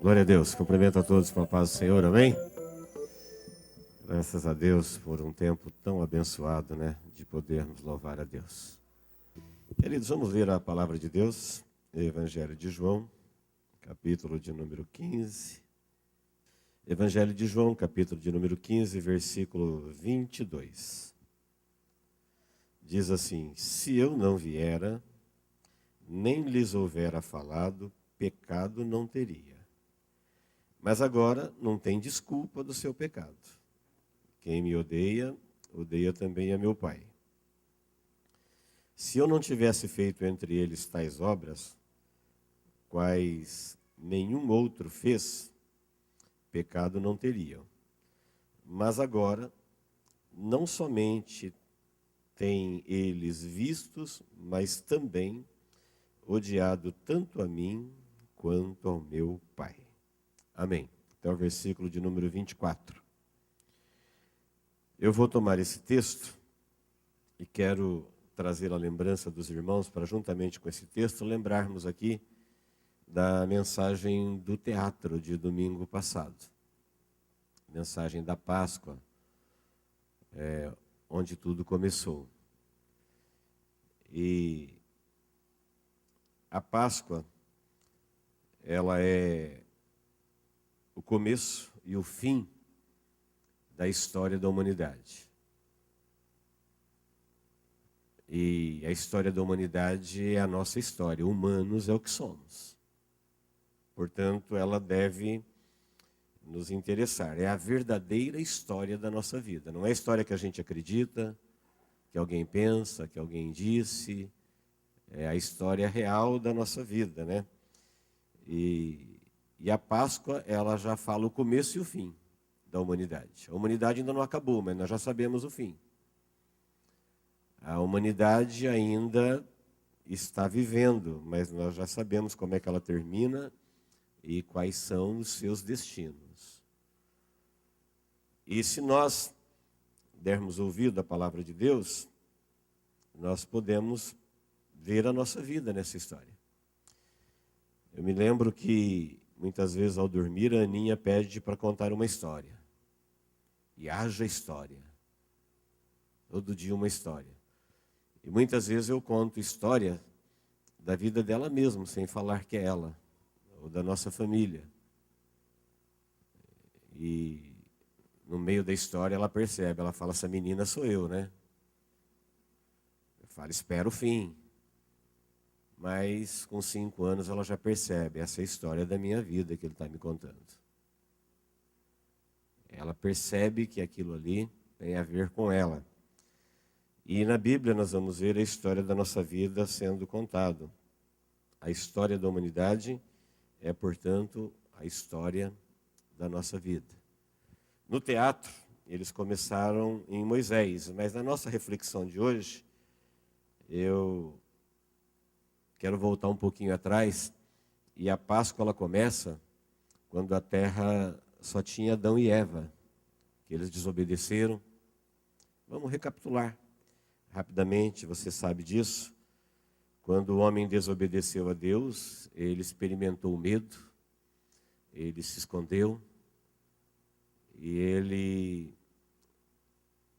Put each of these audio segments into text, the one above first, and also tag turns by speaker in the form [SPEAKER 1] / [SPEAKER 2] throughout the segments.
[SPEAKER 1] Glória a Deus. Cumprimento a todos com a paz do Senhor, amém? Graças a Deus por um tempo tão abençoado, né? De podermos louvar a Deus. Queridos, vamos ler a palavra de Deus, Evangelho de João, capítulo de número 15. Evangelho de João, capítulo de número 15, versículo 22. Diz assim: se eu não viera, nem lhes houvera falado, pecado não teria. Mas agora não tem desculpa do seu pecado. Quem me odeia, odeia também a meu Pai. Se eu não tivesse feito entre eles tais obras, quais nenhum outro fez, pecado não teriam. Mas agora, não somente têm eles vistos, mas também odiado tanto a mim quanto ao meu Pai. Amém. Até o versículo de número 24. Eu vou tomar esse texto e quero trazer a lembrança dos irmãos para, juntamente com esse texto, lembrarmos aqui da mensagem do teatro de domingo passado. Mensagem da Páscoa, onde tudo começou. E a Páscoa, ela é o começo e o fim da história da humanidade. E a história da humanidade é a nossa história. Humanos é o que somos. Portanto, ela deve nos interessar. É a verdadeira história da nossa vida. Não é a história que a gente acredita, que alguém pensa, que alguém disse. É a história real da nossa vida, né? E a Páscoa, ela já fala o começo e o fim da humanidade. A humanidade ainda não acabou, mas nós já sabemos o fim. A humanidade ainda está vivendo, mas nós já sabemos como é que ela termina e quais são os seus destinos. E se nós dermos ouvido à palavra de Deus, nós podemos ver a nossa vida nessa história. Eu me lembro que muitas vezes ao dormir a Aninha pede para contar uma história. E haja história. Todo dia uma história. E muitas vezes eu conto história da vida dela mesma, sem falar que é ela, ou da nossa família. E no meio da história ela percebe, ela fala, essa menina sou eu, né? Eu falo, espera o fim. Mas com 5 anos ela já percebe, essa é a história da minha vida que ele está me contando. Ela percebe que aquilo ali tem a ver com ela. E na Bíblia nós vamos ver a história da nossa vida sendo contado. A história da humanidade é, portanto, a história da nossa vida. No teatro, eles começaram em Moisés, mas na nossa reflexão de hoje, eu quero voltar um pouquinho atrás, e a Páscoa ela começa quando a terra só tinha Adão e Eva, que eles desobedeceram. Vamos recapitular rapidamente, você sabe disso. Quando o homem desobedeceu a Deus, ele experimentou o medo, ele se escondeu, e ele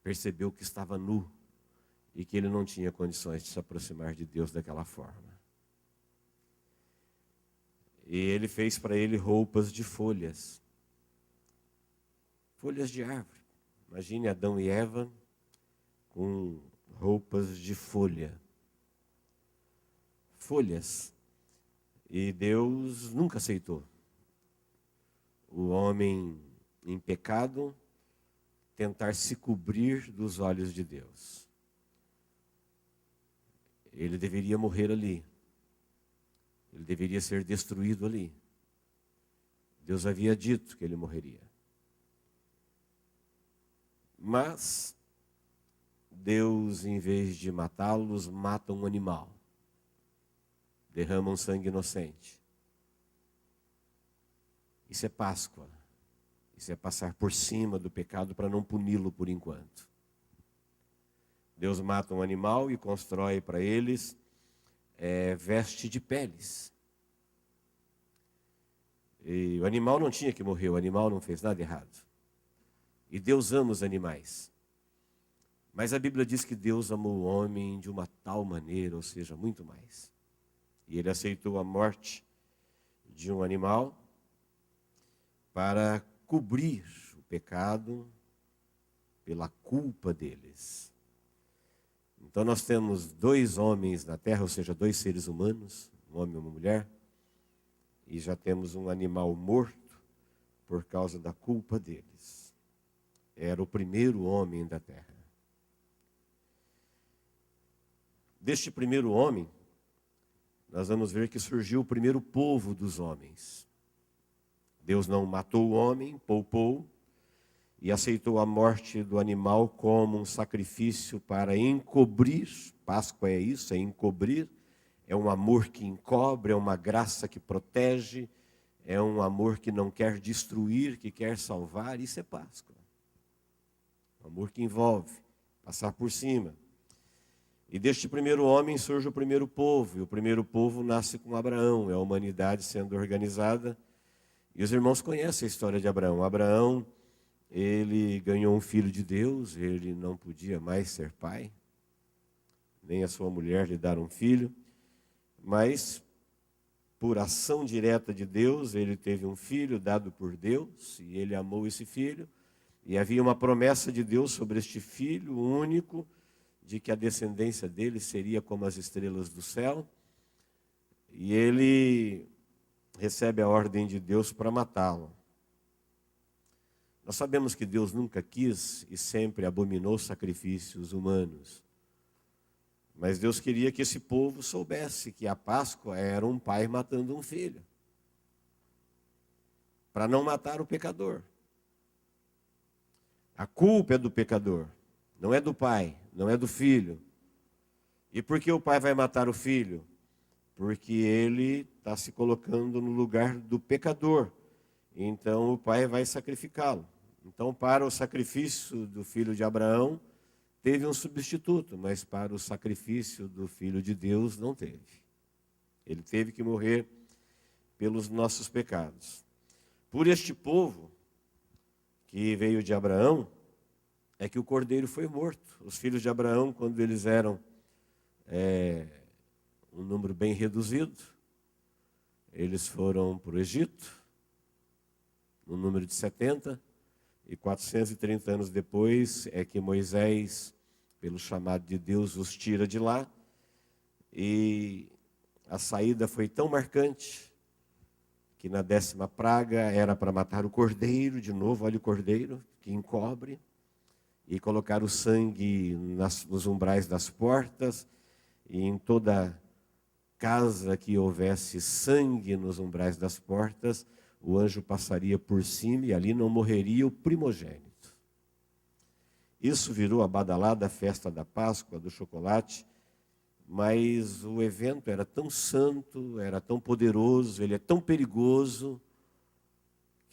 [SPEAKER 1] percebeu que estava nu, e que ele não tinha condições de se aproximar de Deus daquela forma. E ele fez para ele roupas de folhas. Folhas de árvore. Imagine Adão e Eva com roupas de folha. Folhas. E Deus nunca aceitou o homem em pecado tentar se cobrir dos olhos de Deus. Ele deveria morrer ali. Ele deveria ser destruído ali. Deus havia dito que ele morreria. Mas Deus, em vez de matá-los, mata um animal. Derrama um sangue inocente. Isso é Páscoa. Isso é passar por cima do pecado para não puni-lo por enquanto. Deus mata um animal e constrói para eles veste de peles. E o animal não tinha que morrer, o animal não fez nada errado. E Deus ama os animais. Mas a Bíblia diz que Deus amou o homem de uma tal maneira, ou seja, muito mais. E ele aceitou a morte de um animal para cobrir o pecado pela culpa deles. Então nós temos dois homens na terra, ou seja, dois seres humanos, um homem e uma mulher, e já temos um animal morto por causa da culpa deles. Era o primeiro homem da terra. Deste primeiro homem, nós vamos ver que surgiu o primeiro povo dos homens. Deus não matou o homem, poupou, e aceitou a morte do animal como um sacrifício para encobrir. Páscoa é isso, é encobrir. É um amor que encobre, é uma graça que protege, é um amor que não quer destruir, que quer salvar. Isso é Páscoa. Um amor que envolve, passar por cima. E deste primeiro homem surge o primeiro povo, e o primeiro povo nasce com Abraão, é a humanidade sendo organizada. E os irmãos conhecem a história de Abraão. Abraão, ele ganhou um filho de Deus, ele não podia mais ser pai, nem a sua mulher lhe dar um filho, mas por ação direta de Deus, ele teve um filho dado por Deus, e ele amou esse filho, e havia uma promessa de Deus sobre este filho único, de que a descendência dele seria como as estrelas do céu, e ele recebe a ordem de Deus para matá-lo. Nós sabemos que Deus nunca quis e sempre abominou sacrifícios humanos, mas Deus queria que esse povo soubesse que a Páscoa era um pai matando um filho, para não matar o pecador. A culpa é do pecador, não é do pai, não é do filho. E por que o pai vai matar o filho? Porque ele está se colocando no lugar do pecador. Então o pai vai sacrificá-lo. Então, para o sacrifício do filho de Abraão, teve um substituto, mas para o sacrifício do filho de Deus não teve. Ele teve que morrer pelos nossos pecados. Por este povo que veio de Abraão, é que o cordeiro foi morto. Os filhos de Abraão, quando eles eram um número bem reduzido, eles foram para o Egito, no número de 70, e 430 anos depois é que Moisés, pelo chamado de Deus, os tira de lá, e a saída foi tão marcante, que na 10ª praga era para matar o cordeiro, de novo, olha o cordeiro, que encobre, e colocar o sangue nos umbrais das portas, e em toda casa que houvesse sangue nos umbrais das portas, o anjo passaria por cima e ali não morreria o primogênito. Isso virou a badalada festa da Páscoa, do chocolate, mas o evento era tão santo, era tão poderoso, ele é tão perigoso,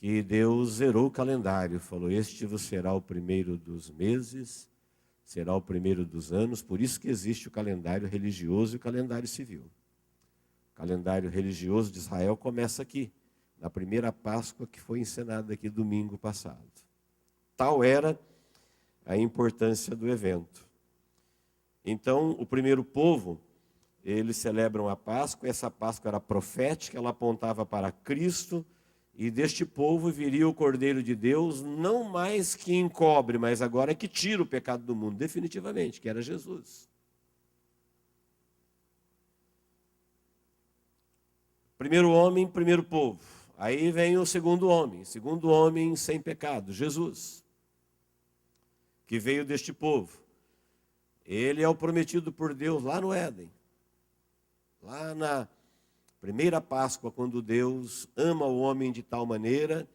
[SPEAKER 1] que Deus zerou o calendário, falou, este vos será o primeiro dos meses, será o primeiro dos anos, por isso que existe o calendário religioso e o calendário civil. O calendário religioso de Israel começa aqui, na primeira Páscoa que foi encenada aqui domingo passado. Tal era a importância do evento. Então, o primeiro povo, eles celebram a Páscoa, essa Páscoa era profética, ela apontava para Cristo, e deste povo viria o Cordeiro de Deus, não mais que encobre, mas agora que tira o pecado do mundo, definitivamente, que era Jesus. Primeiro homem, primeiro povo. Aí vem o segundo homem sem pecado, Jesus, que veio deste povo. Ele é o prometido por Deus lá no Éden, lá na primeira Páscoa, quando Deus ama o homem de tal maneira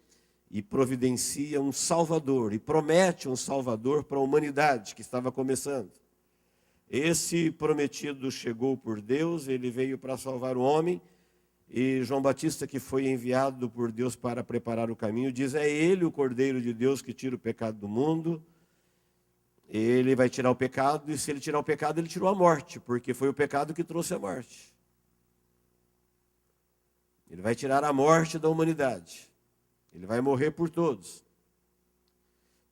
[SPEAKER 1] e providencia um Salvador, e promete um Salvador para a humanidade que estava começando. Esse prometido chegou por Deus, ele veio para salvar o homem, e João Batista, que foi enviado por Deus para preparar o caminho, diz, é ele o Cordeiro de Deus que tira o pecado do mundo. Ele vai tirar o pecado, e se ele tirar o pecado, ele tirou a morte, porque foi o pecado que trouxe a morte. Ele vai tirar a morte da humanidade. Ele vai morrer por todos.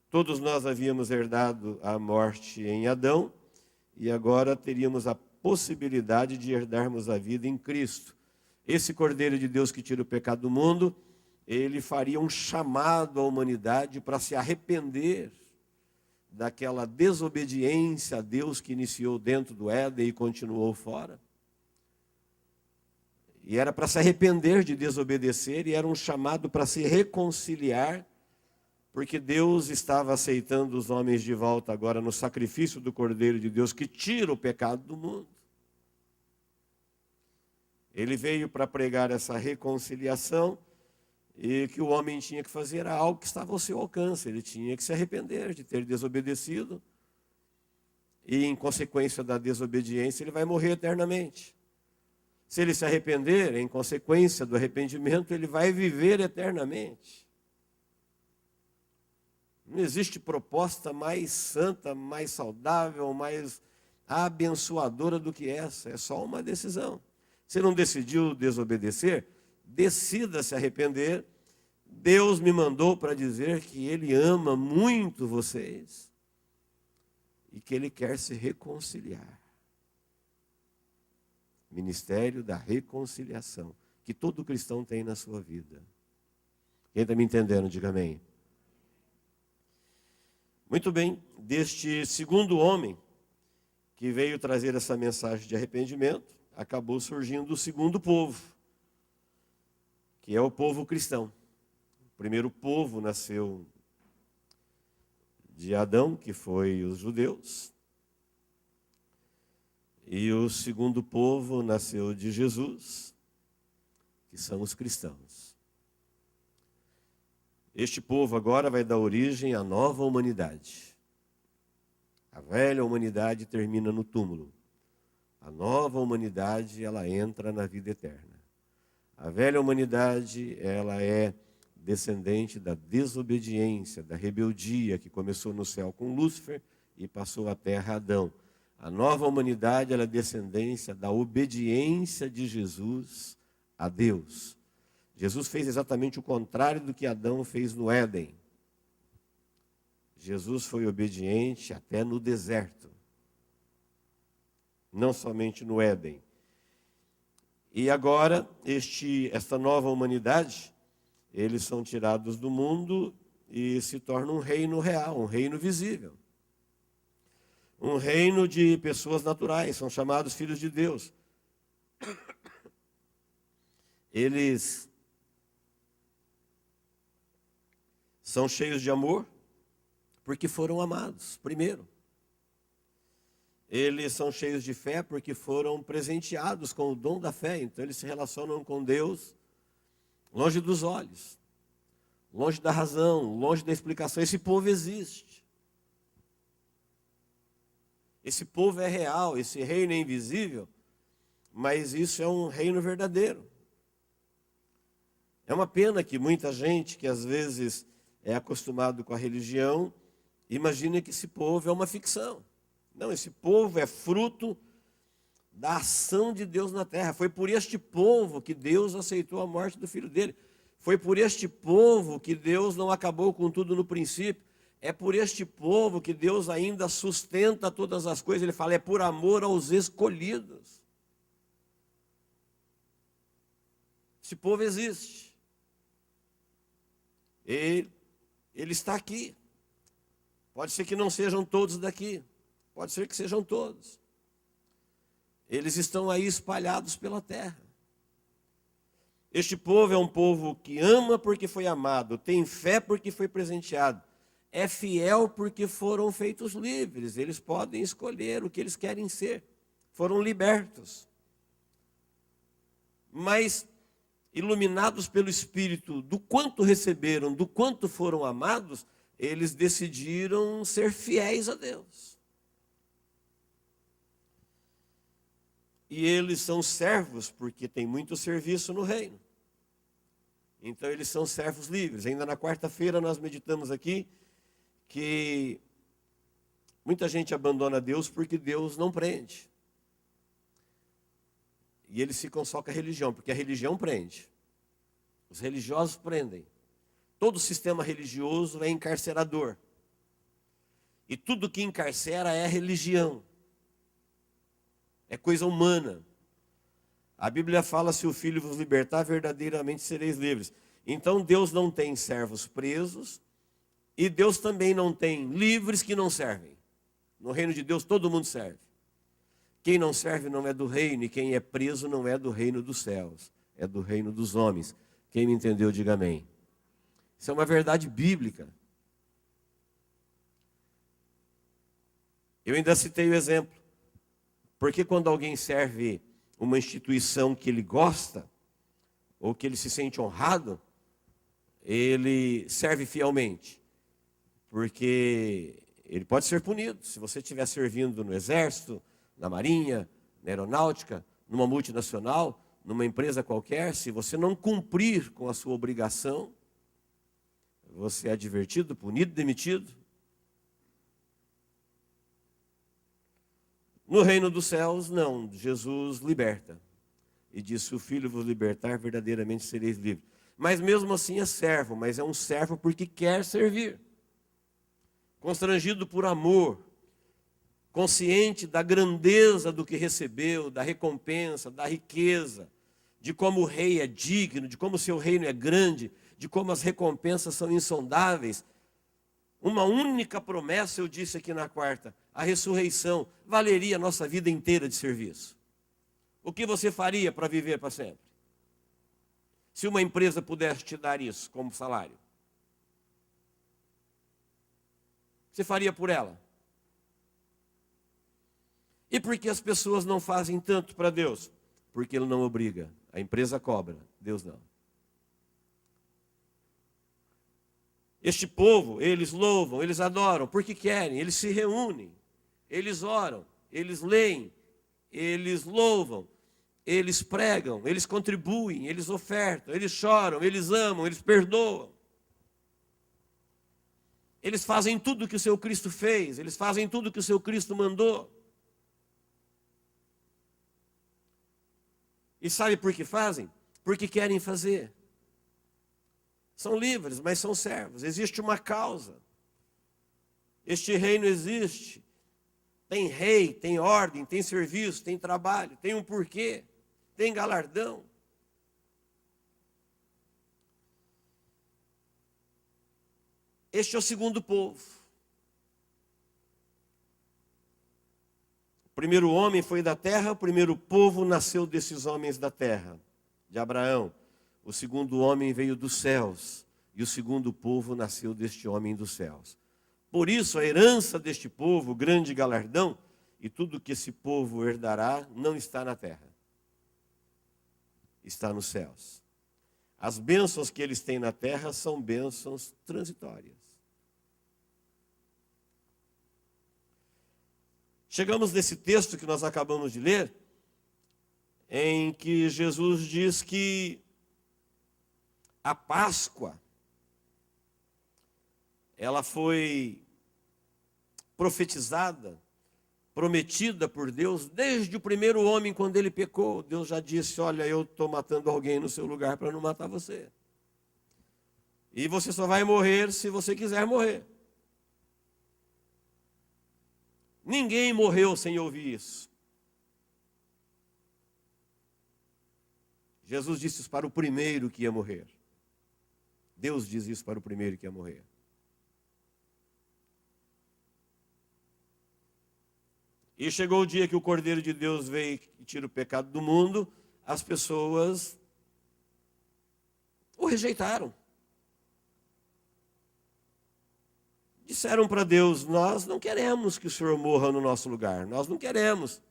[SPEAKER 1] Todos nós havíamos herdado a morte em Adão e agora teríamos a possibilidade de herdarmos a vida em Cristo. Esse Cordeiro de Deus que tira o pecado do mundo, ele faria um chamado à humanidade para se arrepender daquela desobediência a Deus que iniciou dentro do Éden e continuou fora. E era para se arrepender de desobedecer e era um chamado para se reconciliar, porque Deus estava aceitando os homens de volta agora no sacrifício do Cordeiro de Deus que tira o pecado do mundo. Ele veio para pregar essa reconciliação e que o homem tinha que fazer era algo que estava ao seu alcance. Ele tinha que se arrepender de ter desobedecido e, em consequência da desobediência, ele vai morrer eternamente. Se ele se arrepender, em consequência do arrependimento, ele vai viver eternamente. Não existe proposta mais santa, mais saudável, mais abençoadora do que essa. É só uma decisão. Você não decidiu desobedecer? Decida se arrepender. Deus me mandou para dizer que Ele ama muito vocês e que Ele quer se reconciliar. Ministério da reconciliação, que todo cristão tem na sua vida. Quem está me entendendo, diga amém. Muito bem, deste segundo homem que veio trazer essa mensagem de arrependimento, acabou surgindo o segundo povo, que é o povo cristão. O primeiro povo nasceu de Adão, que foi os judeus. E o segundo povo nasceu de Jesus, que são os cristãos. Este povo agora vai dar origem à nova humanidade. A velha humanidade termina no túmulo. A nova humanidade, ela entra na vida eterna. A velha humanidade, ela é descendente da desobediência, da rebeldia que começou no céu com Lúcifer e passou à terra Adão. A nova humanidade, ela é descendência da obediência de Jesus a Deus. Jesus fez exatamente o contrário do que Adão fez no Éden. Jesus foi obediente até no deserto. Não somente no Éden. E agora, esta nova humanidade, eles são tirados do mundo e se torna um reino real, um reino visível. Um reino de pessoas naturais, são chamados filhos de Deus. Eles são cheios de amor, porque foram amados, primeiro. Eles são cheios de fé, porque foram presenteados com o dom da fé. Então, eles se relacionam com Deus longe dos olhos, longe da razão, longe da explicação. Esse povo existe. Esse povo é real, esse reino é invisível, mas isso é um reino verdadeiro. É uma pena que muita gente que às vezes é acostumado com a religião, imagina que esse povo é uma ficção. Não, esse povo é fruto da ação de Deus na terra. Foi por este povo que Deus aceitou a morte do filho dele. Foi por este povo que Deus não acabou com tudo no princípio. É por este povo que Deus ainda sustenta todas as coisas. Ele fala, é por amor aos escolhidos. Esse povo existe. Ele está aqui. Pode ser que não sejam todos daqui. Pode ser que sejam todos. Eles estão aí espalhados pela terra. Este povo é um povo que ama porque foi amado, tem fé porque foi presenteado, é fiel porque foram feitos livres. Eles podem escolher o que eles querem ser. Foram libertos. Mas, iluminados pelo Espírito, do quanto receberam, do quanto foram amados, eles decidiram ser fiéis a Deus. E eles são servos, porque tem muito serviço no reino. Então eles são servos livres. Ainda na quarta-feira nós meditamos aqui que muita gente abandona Deus porque Deus não prende. E eles ficam só com a religião, porque a religião prende. Os religiosos prendem. Todo sistema religioso é encarcerador. E tudo que encarcera é religião. É coisa humana. A Bíblia fala: se o Filho vos libertar, verdadeiramente sereis livres. Então Deus não tem servos presos e Deus também não tem livres que não servem. No reino de Deus todo mundo serve. Quem não serve não é do reino, e quem é preso não é do reino dos céus, é do reino dos homens. Quem me entendeu, diga amém. Isso é uma verdade bíblica. Eu ainda citei o exemplo. Porque quando alguém serve uma instituição que ele gosta, ou que ele se sente honrado, ele serve fielmente. Porque ele pode ser punido. Se você estiver servindo no exército, na marinha, na aeronáutica, numa multinacional, numa empresa qualquer, se você não cumprir com a sua obrigação, você é advertido, punido, demitido. No reino dos céus, não. Jesus liberta. E diz: se o Filho vos libertar, verdadeiramente sereis livres. Mas mesmo assim é servo, mas é um servo porque quer servir. Constrangido por amor, consciente da grandeza do que recebeu, da recompensa, da riqueza, de como o rei é digno, de como o seu reino é grande, de como as recompensas são insondáveis. Uma única promessa eu disse aqui na quarta: a ressurreição valeria a nossa vida inteira de serviço. O que você faria para viver para sempre? Se uma empresa pudesse te dar isso como salário, você faria por ela? E por que as pessoas não fazem tanto para Deus? Porque Ele não obriga. A empresa cobra, Deus não. Este povo, eles louvam, eles adoram, porque querem, eles se reúnem, eles oram, eles leem, eles louvam, eles pregam, eles contribuem, eles ofertam, eles choram, eles amam, eles perdoam. Eles fazem tudo o que o seu Cristo fez, eles fazem tudo o que o seu Cristo mandou. E sabe por que fazem? Porque querem fazer. São livres, mas são servos. Existe uma causa. Este reino existe. Tem rei, tem ordem, tem serviço, tem trabalho, tem um porquê, tem galardão. Este é o segundo povo. O primeiro homem foi da terra, o primeiro povo nasceu desses homens da terra, de Abraão. O segundo homem veio dos céus, e o segundo povo nasceu deste homem dos céus. Por isso, a herança deste povo, o grande galardão, e tudo que esse povo herdará, não está na terra. Está nos céus. As bênçãos que eles têm na terra são bênçãos transitórias. Chegamos nesse texto que nós acabamos de ler, em que Jesus diz que a Páscoa, ela foi profetizada, prometida por Deus desde o primeiro homem, quando ele pecou. Deus já disse: olha, eu estou matando alguém no seu lugar para não matar você. E você só vai morrer se você quiser morrer. Ninguém morreu sem ouvir isso. Jesus disse isso para o primeiro que ia morrer. Deus diz isso para o primeiro que ia morrer. E chegou o dia que o Cordeiro de Deus veio e tira o pecado do mundo, as pessoas o rejeitaram. Disseram para Deus: nós não queremos que o Senhor morra no nosso lugar, nós não queremos.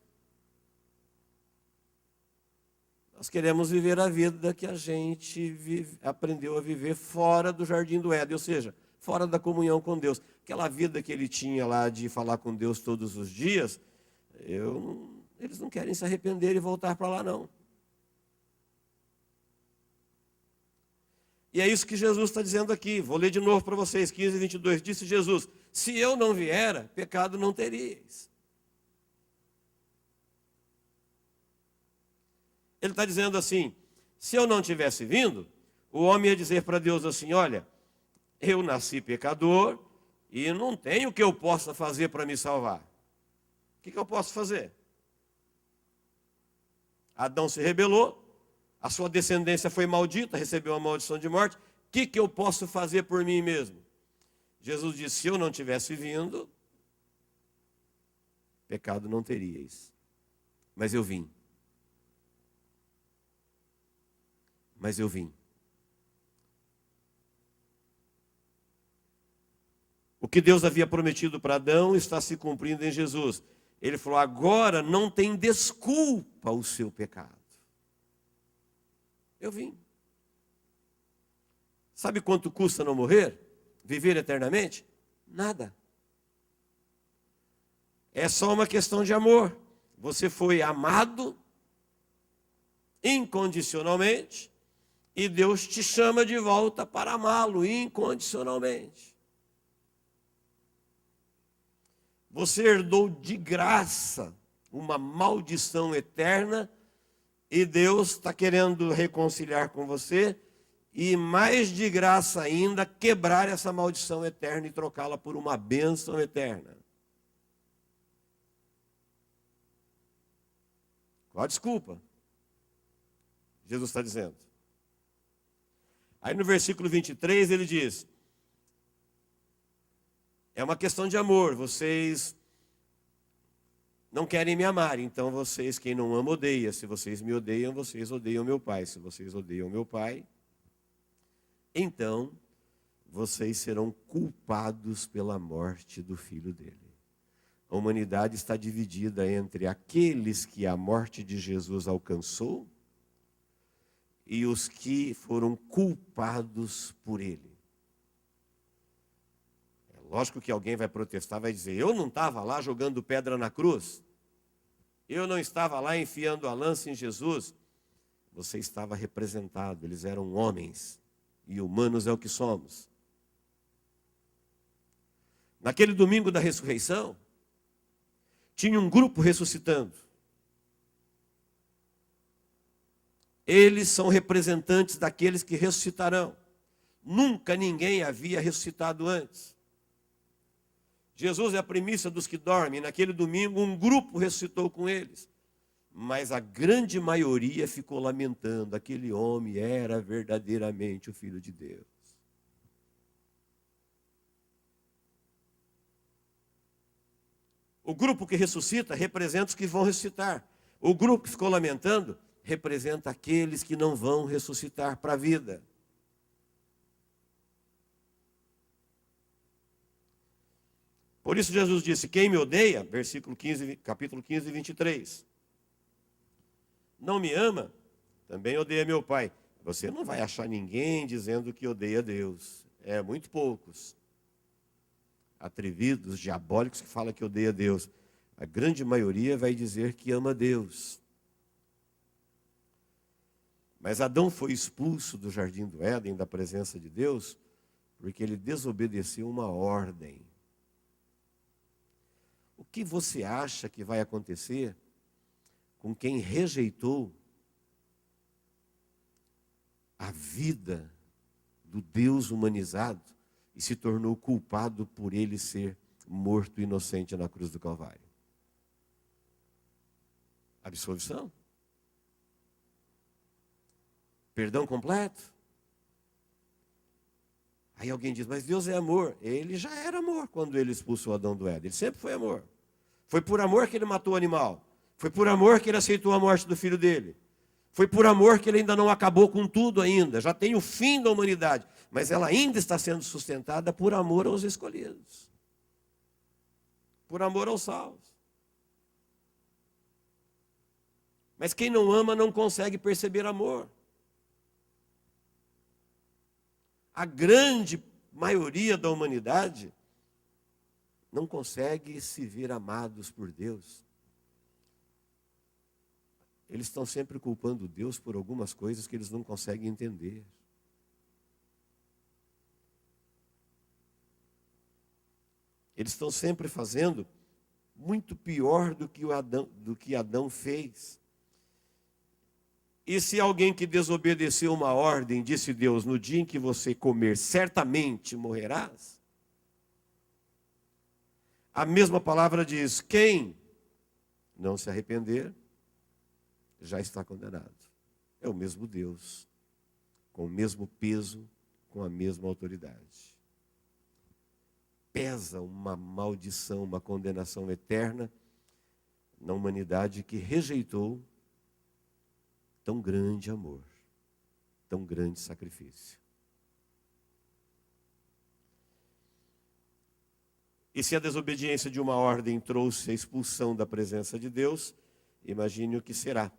[SPEAKER 1] Nós queremos viver a vida que a gente aprendeu a viver fora do jardim do Éden, ou seja, fora da comunhão com Deus. Aquela vida que ele tinha lá de falar com Deus todos os dias, eles não querem se arrepender e voltar para lá, não. E é isso que Jesus está dizendo aqui. Vou ler de novo para vocês, 15 e 22. Disse Jesus: se eu não viera, pecado não teríeis. Ele está dizendo assim: se eu não tivesse vindo, O homem ia dizer para Deus assim: olha, eu nasci pecador e não tenho o que eu possa fazer para me salvar. O que eu posso fazer? Adão se rebelou, a sua descendência foi maldita, recebeu uma maldição de morte. O que eu posso fazer por mim mesmo? Jesus disse: se eu não tivesse vindo, pecado não teríeis. Mas eu vim. Mas eu vim. O que Deus havia prometido para Adão está se cumprindo em Jesus. Ele falou: agora não tem desculpa o seu pecado. Eu vim. Sabe quanto custa não morrer? Viver eternamente? Nada. É só uma questão de amor. Você foi amado incondicionalmente e Deus te chama de volta para amá-lo incondicionalmente. Você herdou de graça uma maldição eterna e Deus está querendo reconciliar com você e, mais de graça ainda, quebrar essa maldição eterna e trocá-la por uma bênção eterna. Qual a desculpa? Jesus está dizendo. Aí no versículo 23 ele diz: é uma questão de amor, vocês não querem me amar, então vocês, quem não ama, odeia. Se vocês me odeiam, vocês odeiam meu Pai. Se vocês odeiam meu Pai, então vocês serão culpados pela morte do Filho dele. A humanidade está dividida entre aqueles que a morte de Jesus alcançou e os que foram culpados por ele. Lógico que alguém vai protestar, vai dizer: eu não estava lá jogando pedra na cruz, eu não estava lá enfiando a lança em Jesus. Você estava representado, eles eram homens, e humanos é o que somos. Naquele domingo da ressurreição, tinha um grupo ressuscitando. Eles são representantes daqueles que ressuscitarão. Nunca ninguém havia ressuscitado antes. Jesus é a primícia dos que dormem. Naquele domingo, um grupo ressuscitou com eles. Mas a grande maioria ficou lamentando. Aquele homem era verdadeiramente o Filho de Deus. O grupo que ressuscita representa os que vão ressuscitar. O grupo que ficou lamentando representa aqueles que não vão ressuscitar para a vida. Por isso Jesus disse: quem me odeia, versículo 15, capítulo 15, 23. Não me ama, também odeia meu Pai. Você não vai achar ninguém dizendo que odeia Deus. É muito poucos. Atrevidos, diabólicos que falam que odeia Deus. A grande maioria vai dizer que ama Deus. Mas Adão foi expulso do jardim do Éden, da presença de Deus, porque ele desobedeceu uma ordem. O que você acha que vai acontecer com quem rejeitou a vida do Deus humanizado e se tornou culpado por ele ser morto inocente na cruz do Calvário? Absolvição? Perdão completo? Aí alguém diz: mas Deus é amor. Ele já era amor quando ele expulsou Adão do Éden. Ele sempre foi amor. Foi por amor que ele matou o animal. Foi por amor que ele aceitou a morte do filho dele. Foi por amor que ele ainda não acabou com tudo ainda. Já tem o fim da humanidade. Mas ela ainda está sendo sustentada por amor aos escolhidos. Por amor aos salvos. Mas quem não ama não consegue perceber amor. A grande maioria da humanidade não consegue se ver amados por Deus. Eles estão sempre culpando Deus por algumas coisas que eles não conseguem entender. Eles estão sempre fazendo muito pior do que Adão fez. E se alguém que desobedeceu uma ordem, disse Deus, no dia em que você comer, certamente morrerás? A mesma palavra diz, quem não se arrepender, já está condenado. É o mesmo Deus, com o mesmo peso, com a mesma autoridade. Pesa uma maldição, uma condenação eterna na humanidade que rejeitou tão grande amor, tão grande sacrifício. E se a desobediência de uma ordem trouxe a expulsão da presença de Deus, imagine o que será.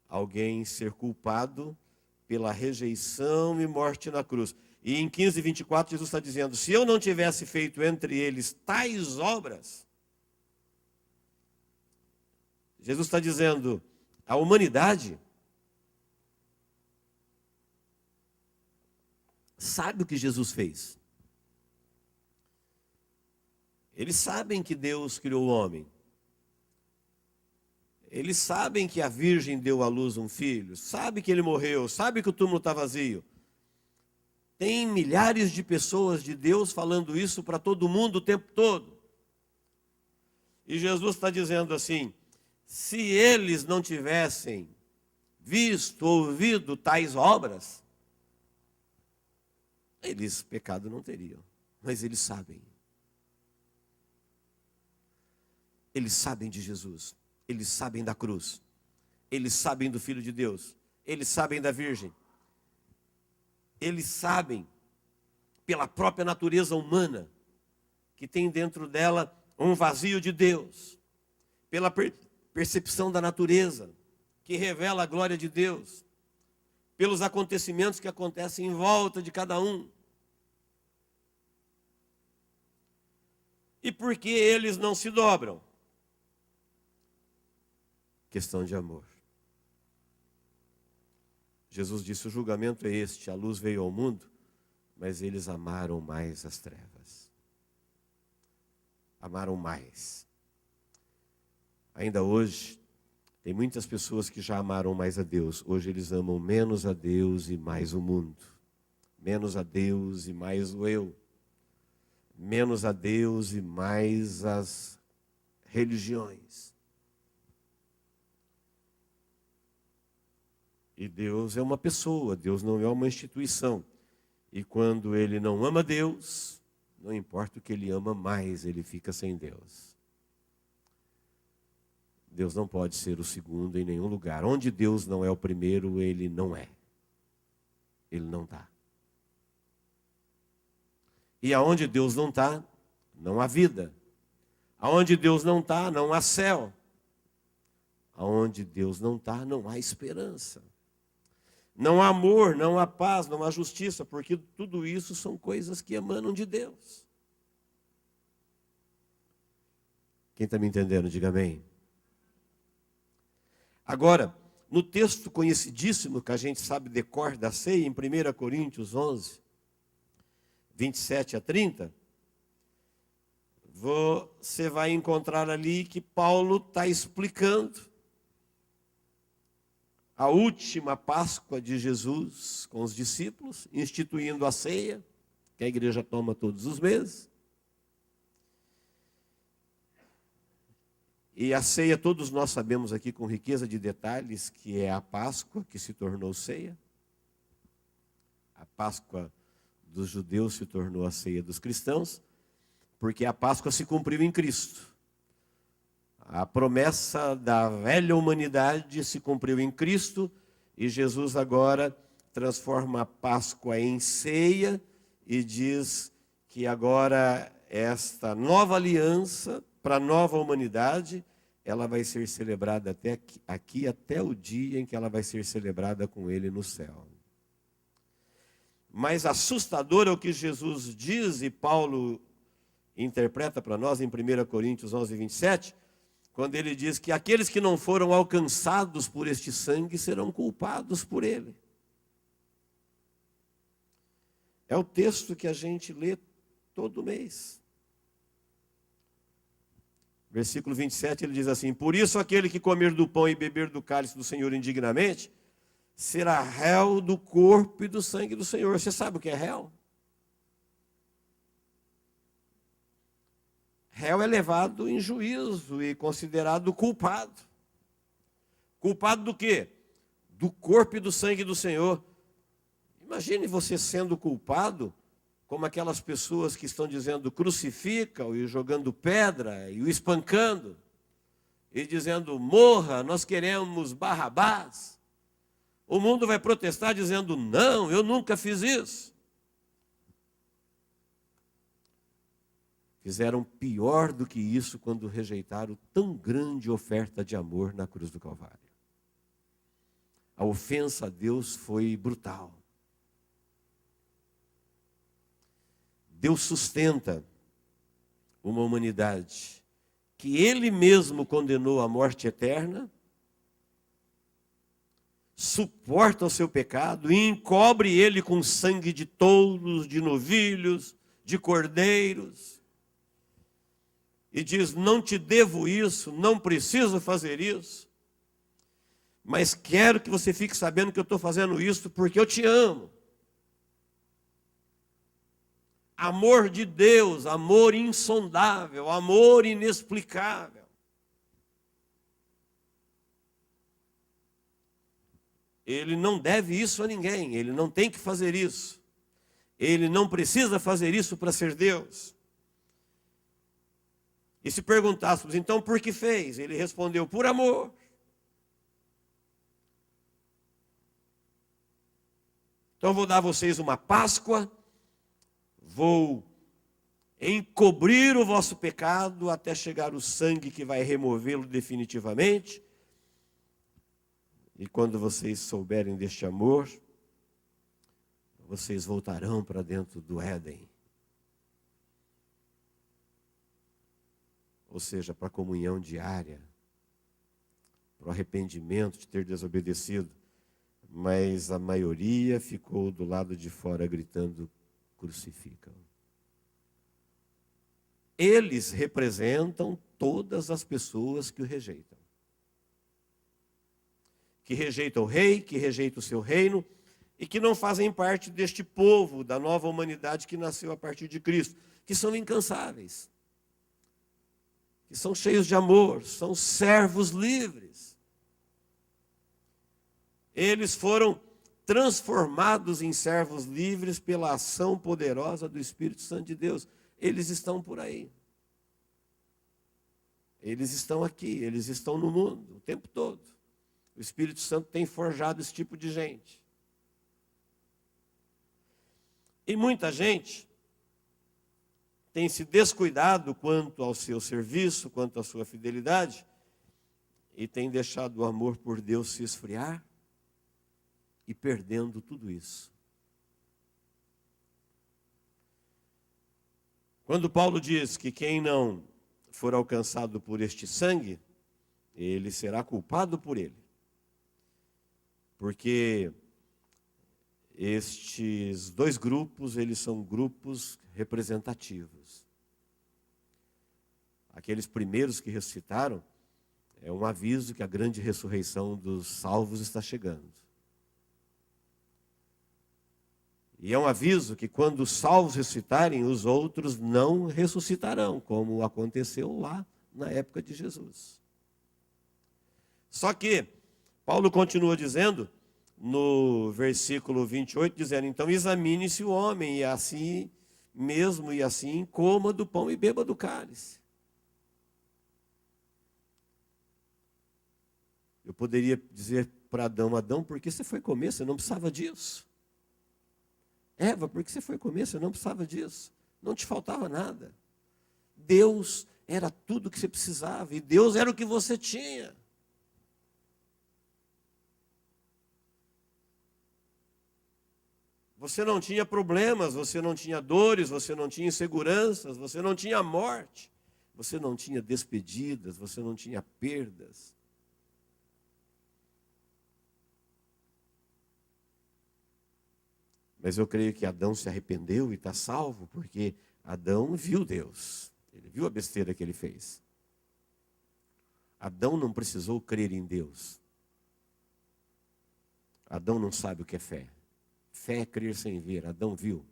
[SPEAKER 1] Alguém ser culpado pela rejeição e morte na cruz. E em 15:24 Jesus está dizendo, se eu não tivesse feito entre eles tais obras, Jesus está dizendo, a humanidade sabe o que Jesus fez. Eles sabem que Deus criou o homem. Eles sabem que a virgem deu à luz um filho, sabe que ele morreu, sabe que o túmulo está vazio. Tem milhares de pessoas de Deus falando isso para todo mundo o tempo todo. E Jesus está dizendo assim, se eles não tivessem visto, ouvido tais obras, eles pecado não teriam, mas eles sabem. Eles sabem de Jesus. Eles sabem da cruz, eles sabem do Filho de Deus, eles sabem da Virgem, eles sabem pela própria natureza humana, que tem dentro dela um vazio de Deus, pela percepção da natureza, que revela a glória de Deus, pelos acontecimentos que acontecem em volta de cada um. E por que eles não se dobram? Questão de amor. Jesus disse, o julgamento é este, a luz veio ao mundo, mas eles amaram mais as trevas. Amaram mais. Ainda hoje, tem muitas pessoas que já amaram mais a Deus. Hoje eles amam menos a Deus e mais o mundo. Menos a Deus e mais o eu. Menos a Deus e mais as religiões. E Deus é uma pessoa, Deus não é uma instituição. E quando ele não ama Deus, não importa o que ele ama mais, ele fica sem Deus. Deus não pode ser o segundo em nenhum lugar. Onde Deus não é o primeiro, ele não é. Ele não está. E aonde Deus não está, não há vida. Aonde Deus não está, não há céu. Aonde Deus não está, não há esperança. Não há amor, não há paz, não há justiça, porque tudo isso são coisas que emanam de Deus. Quem está me entendendo, diga amém. Agora, no texto conhecidíssimo que a gente sabe de cor da ceia, em 1 Coríntios 11, 27 a 30, você vai encontrar ali que Paulo está explicando a última Páscoa de Jesus com os discípulos, instituindo a ceia, que a igreja toma todos os meses. E a ceia, todos nós sabemos aqui com riqueza de detalhes, que é a Páscoa que se tornou ceia. A Páscoa dos judeus se tornou a ceia dos cristãos, porque a Páscoa se cumpriu em Cristo. A promessa da velha humanidade se cumpriu em Cristo e Jesus agora transforma a Páscoa em ceia e diz que agora esta nova aliança para a nova humanidade, ela vai ser celebrada até o dia em que ela vai ser celebrada com ele no céu. Mas assustador é o que Jesus diz e Paulo interpreta para nós em 1 Coríntios 11, 27, quando ele diz que aqueles que não foram alcançados por este sangue serão culpados por ele. É o texto que a gente lê todo mês. Versículo 27, ele diz assim: por isso aquele que comer do pão e beber do cálice do Senhor indignamente, será réu do corpo e do sangue do Senhor. Você sabe o que é réu? Réu é levado em juízo e considerado culpado. Culpado do quê? Do corpo e do sangue do Senhor. Imagine você sendo culpado, como aquelas pessoas que estão dizendo crucifica-o e jogando pedra e o espancando, e dizendo morra, nós queremos Barrabás. O mundo vai protestar dizendo não, eu nunca fiz isso. Fizeram pior do que isso quando rejeitaram tão grande oferta de amor na cruz do Calvário. A ofensa a Deus foi brutal. Deus sustenta uma humanidade que Ele mesmo condenou à morte eterna, suporta o seu pecado e encobre ele com sangue de touros, de novilhos, de cordeiros. E diz, não te devo isso, não preciso fazer isso, mas quero que você fique sabendo que eu estou fazendo isso porque eu te amo. Amor de Deus, amor insondável, amor inexplicável. Ele não deve isso a ninguém, ele não tem que fazer isso. Ele não precisa fazer isso para ser Deus. E se perguntássemos, então por que fez? Ele respondeu, por amor. Então vou dar a vocês uma Páscoa, vou encobrir o vosso pecado até chegar o sangue que vai removê-lo definitivamente. E quando vocês souberem deste amor, vocês voltarão para dentro do Éden. Ou seja, para a comunhão diária, para o arrependimento de ter desobedecido. Mas a maioria ficou do lado de fora gritando, crucificam. Eles representam todas as pessoas que o rejeitam. Que rejeitam o rei, que rejeitam o seu reino, e que não fazem parte deste povo, da nova humanidade que nasceu a partir de Cristo, que são incansáveis, que são cheios de amor, são servos livres. Eles foram transformados em servos livres pela ação poderosa do Espírito Santo de Deus. Eles estão por aí. Eles estão aqui, eles estão no mundo o tempo todo. O Espírito Santo tem forjado esse tipo de gente. E muita gente tem se descuidado quanto ao seu serviço, quanto à sua fidelidade, e tem deixado o amor por Deus se esfriar e perdendo tudo isso. Quando Paulo diz que quem não for alcançado por este sangue, ele será culpado por ele. Porque estes dois grupos, eles são grupos representativos. Aqueles primeiros que ressuscitaram, é um aviso que a grande ressurreição dos salvos está chegando. E é um aviso que quando os salvos ressuscitarem, os outros não ressuscitarão, como aconteceu lá na época de Jesus. Só que Paulo continua dizendo, no versículo 28, dizendo, então examine-se o homem, e assim mesmo, e assim coma do pão e beba do cálice. Eu poderia dizer para Adão, Adão, por que você foi comer? Você não precisava disso. Eva, por que você foi comer? Você não precisava disso. Não te faltava nada. Deus era tudo o que você precisava, e Deus era o que você tinha. Você não tinha problemas, você não tinha dores, você não tinha inseguranças, você não tinha morte, você não tinha despedidas, você não tinha perdas. Mas eu creio que Adão se arrependeu e está salvo, porque Adão viu Deus. Ele viu a besteira que ele fez. Adão não precisou crer em Deus. Adão não sabe o que é fé. Fé é crer sem ver. Adão viu.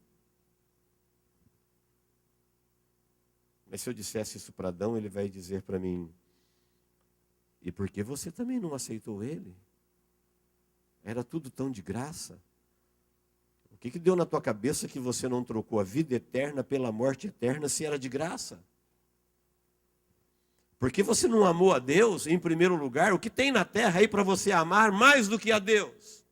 [SPEAKER 1] Mas se eu dissesse isso para Adão, ele vai dizer para mim: e por que você também não aceitou ele? Era tudo tão de graça. O que deu na tua cabeça que você não trocou a vida eterna pela morte eterna se era de graça? Porque você não amou a Deus em primeiro lugar? O que tem na terra aí para você amar mais do que a Deus?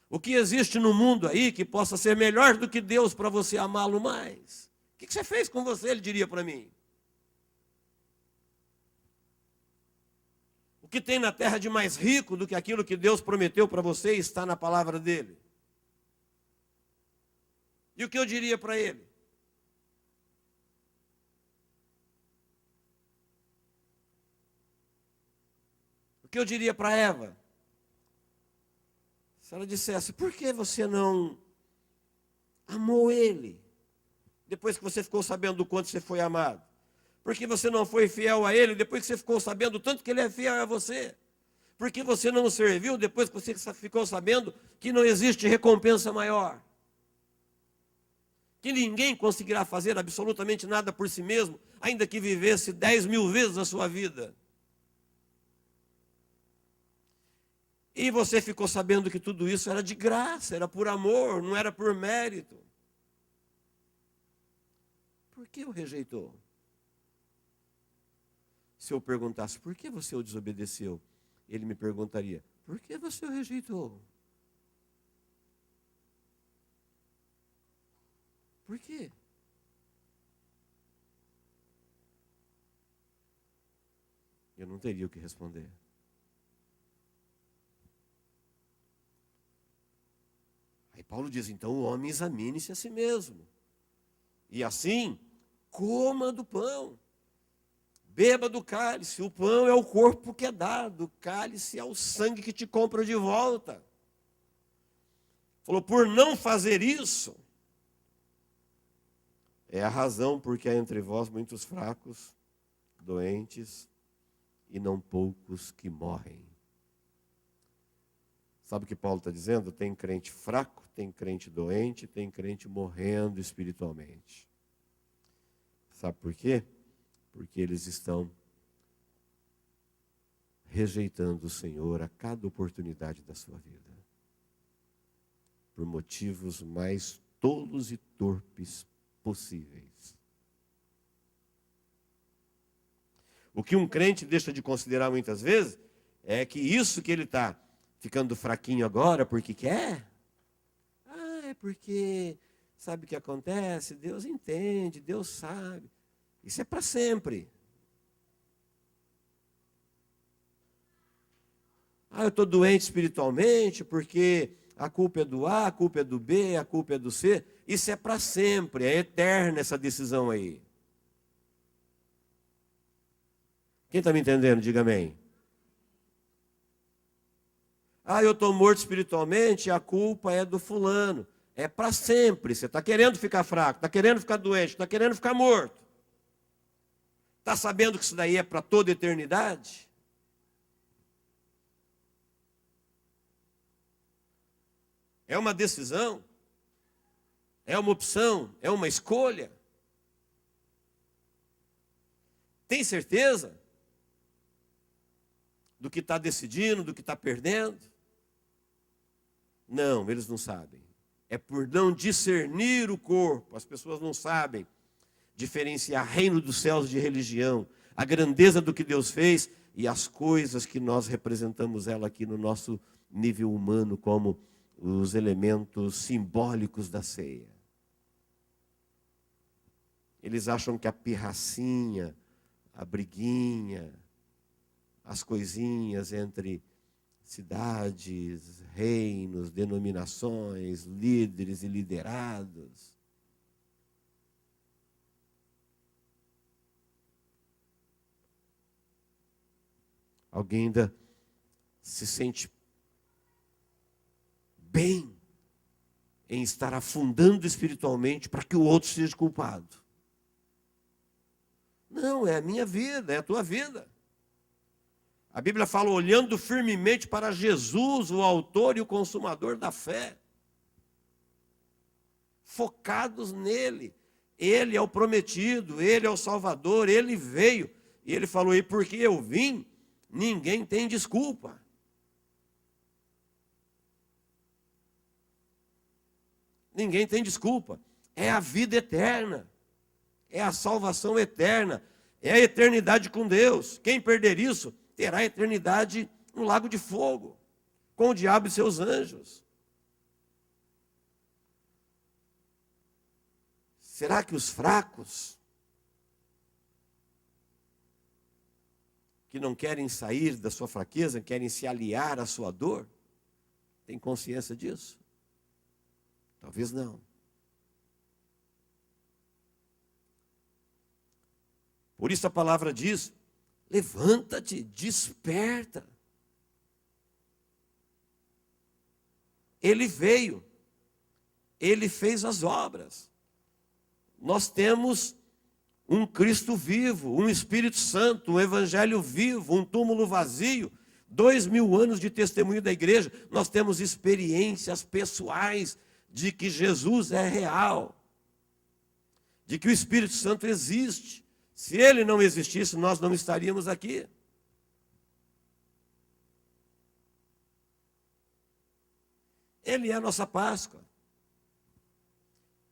[SPEAKER 1] O que existe no mundo aí que possa ser melhor do que Deus para você amá-lo mais? O que você fez com você, ele diria para mim. O que tem na terra de mais rico do que aquilo que Deus prometeu para você está na palavra dele. E o que eu diria para ele? O que eu diria para Eva? Se ela dissesse: por que você não amou ele? Depois que você ficou sabendo do quanto você foi amado. Por que você não foi fiel a ele depois que você ficou sabendo do tanto que ele é fiel a você? Por que você não o serviu depois que você ficou sabendo que não existe recompensa maior? Que ninguém conseguirá fazer absolutamente nada por si mesmo, ainda que vivesse 10.000 vezes a sua vida. E você ficou sabendo que tudo isso era de graça, era por amor, não era por mérito. Por que o rejeitou? Se eu perguntasse: por que você o desobedeceu? Ele me perguntaria: por que você o rejeitou? Por quê? Eu não teria o que responder. Aí Paulo diz: então o homem examine-se a si mesmo. E assim, coma do pão, beba do cálice. O pão é o corpo que é dado, o cálice é o sangue que te compra de volta. Falou: por não fazer isso, é a razão porque há entre vós muitos fracos, doentes e não poucos que morrem. Sabe o que Paulo está dizendo? Tem crente fraco, tem crente doente, tem crente morrendo espiritualmente. Sabe por quê? Porque eles estão rejeitando o Senhor a cada oportunidade da sua vida. Por motivos mais tolos e torpes possíveis. O que um crente deixa de considerar muitas vezes é que isso que ele está ficando fraquinho agora porque quer. É porque sabe o que acontece? Deus entende, Deus sabe. Isso é para sempre. Eu estou doente espiritualmente porque a culpa é do A, a culpa é do B, a culpa é do C. Isso é para sempre, é eterna essa decisão aí. Quem está me entendendo, diga amém. Eu estou morto espiritualmente, a culpa é do fulano. É para sempre. Você está querendo ficar fraco, está querendo ficar doente, está querendo ficar morto. Está sabendo que isso daí é para toda a eternidade? É uma decisão, é uma opção, é uma escolha. Tem certeza do que está decidindo, do que está perdendo? Não, eles não sabem. É por não discernir o corpo. As pessoas não sabem diferenciar reino dos céus de religião, a grandeza do que Deus fez e as coisas que nós representamos ela aqui no nosso nível humano como os elementos simbólicos da ceia. Eles acham que a pirracinha, a briguinha, as coisinhas entre cidades, reinos, denominações, líderes e liderados, alguém ainda se sente bem em estar afundando espiritualmente para que o outro seja culpado. Não, é a minha vida, é a tua vida. A Bíblia fala olhando firmemente para Jesus, o autor e o consumador da fé. Focados nele. Ele é o prometido, ele é o Salvador, ele veio. E ele falou, e porque eu vim, ninguém tem desculpa. Ninguém tem desculpa. É a vida eterna. É a salvação eterna. É a eternidade com Deus. Quem perder isso, terá a eternidade no lago de fogo, com o diabo e seus anjos. Será que os fracos, que não querem sair da sua fraqueza, querem se aliar à sua dor, têm consciência disso? Talvez não. Por isso a palavra diz, levanta-te, desperta. Ele veio, ele fez as obras. Nós temos um Cristo vivo, um Espírito Santo, um Evangelho vivo, um túmulo vazio, 2000 anos de testemunho da igreja. Nós temos experiências pessoais de que Jesus é real, de que o Espírito Santo existe. Se ele não existisse, nós não estaríamos aqui. Ele é a nossa Páscoa.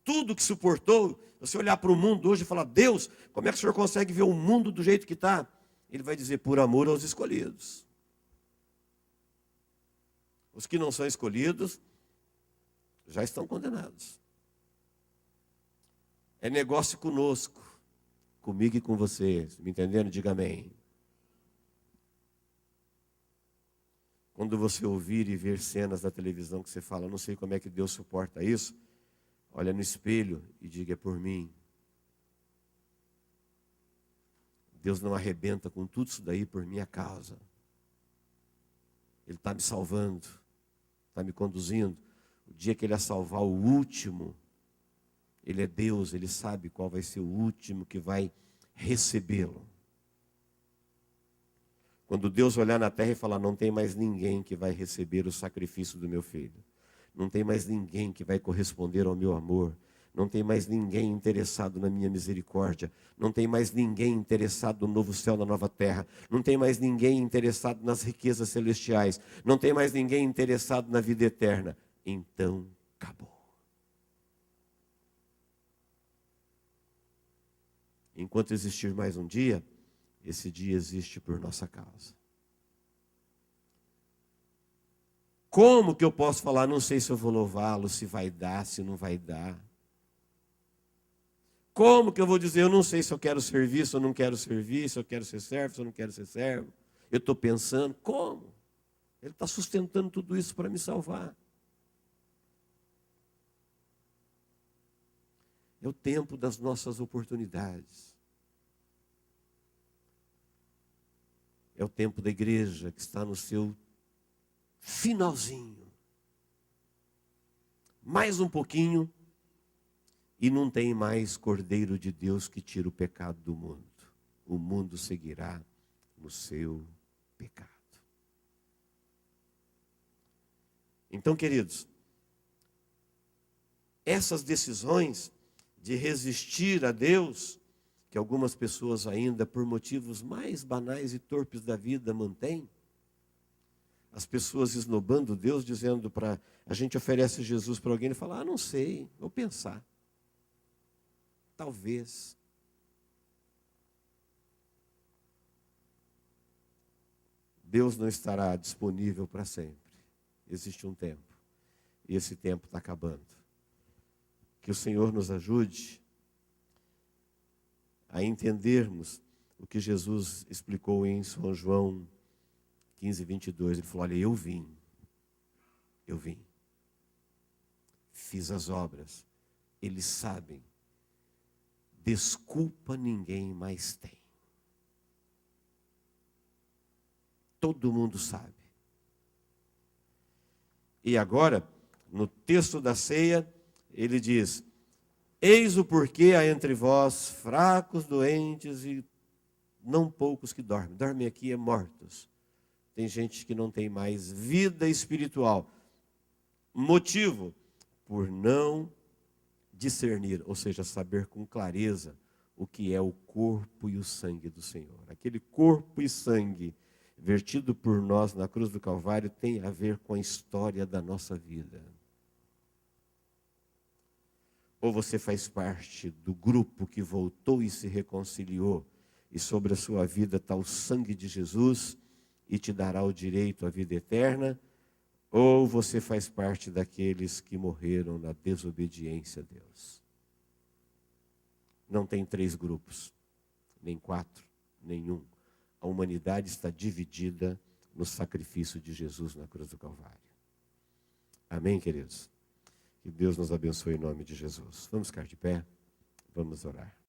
[SPEAKER 1] Tudo que suportou, você olhar para o mundo hoje e falar, Deus, como é que o Senhor consegue ver o mundo do jeito que está? Ele vai dizer, por amor aos escolhidos. Os que não são escolhidos, já estão condenados. É negócio conosco, comigo e com você. Me entendendo? Diga amém. Quando você ouvir e ver cenas na televisão que você fala, não sei como é que Deus suporta isso, olha no espelho e diga, é por mim. Deus não arrebenta com tudo isso daí por minha causa. Ele está me salvando, está me conduzindo. O dia que Ele a salvar o último, Ele é Deus, Ele sabe qual vai ser o último que vai recebê-lo. Quando Deus olhar na terra e falar, não tem mais ninguém que vai receber o sacrifício do meu filho. Não tem mais ninguém que vai corresponder ao meu amor. Não tem mais ninguém interessado na minha misericórdia. Não tem mais ninguém interessado no novo céu, na nova terra. Não tem mais ninguém interessado nas riquezas celestiais. Não tem mais ninguém interessado na vida eterna. Então, acabou. Enquanto existir mais um dia, esse dia existe por nossa causa. Como que eu posso falar, não sei se eu vou louvá-lo, se vai dar, se não vai dar? Como que eu vou dizer, eu não sei se eu quero servir, se eu não quero servir, se eu quero ser servo, se eu não quero ser servo? Eu estou pensando, como? Ele está sustentando tudo isso para me salvar. É o tempo das nossas oportunidades. É o tempo da igreja que está no seu finalzinho. Mais um pouquinho e não tem mais Cordeiro de Deus que tira o pecado do mundo. O mundo seguirá no seu pecado. Então, queridos, essas decisões de resistir a Deus, que algumas pessoas ainda, por motivos mais banais e torpes da vida, mantêm, as pessoas esnobando Deus, dizendo para... A gente oferece Jesus para alguém e fala, não sei, vou pensar. Talvez. Deus não estará disponível para sempre. Existe um tempo. E esse tempo está acabando. Que o Senhor nos ajude a entendermos o que Jesus explicou em São João 15, 22, ele falou, olha, eu vim, fiz as obras, eles sabem, desculpa ninguém mais tem. Todo mundo sabe. E agora, no texto da ceia, ele diz, eis o porquê há entre vós fracos, doentes e não poucos que dormem. Dormem aqui é mortos. tem gente que não tem mais vida espiritual. Motivo? Por não discernir, ou seja, saber com clareza o que é o corpo e o sangue do Senhor. Aquele corpo e sangue vertido por nós na cruz do Calvário tem a ver com a história da nossa vida. Ou você faz parte do grupo que voltou e se reconciliou, e sobre a sua vida está o sangue de Jesus e te dará o direito à vida eterna, ou você faz parte daqueles que morreram na desobediência a Deus. Não tem 3 grupos, nem 4, nenhum. A humanidade está dividida no sacrifício de Jesus na cruz do Calvário. Amém, queridos? Que Deus nos abençoe em nome de Jesus. Vamos ficar de pé, vamos orar.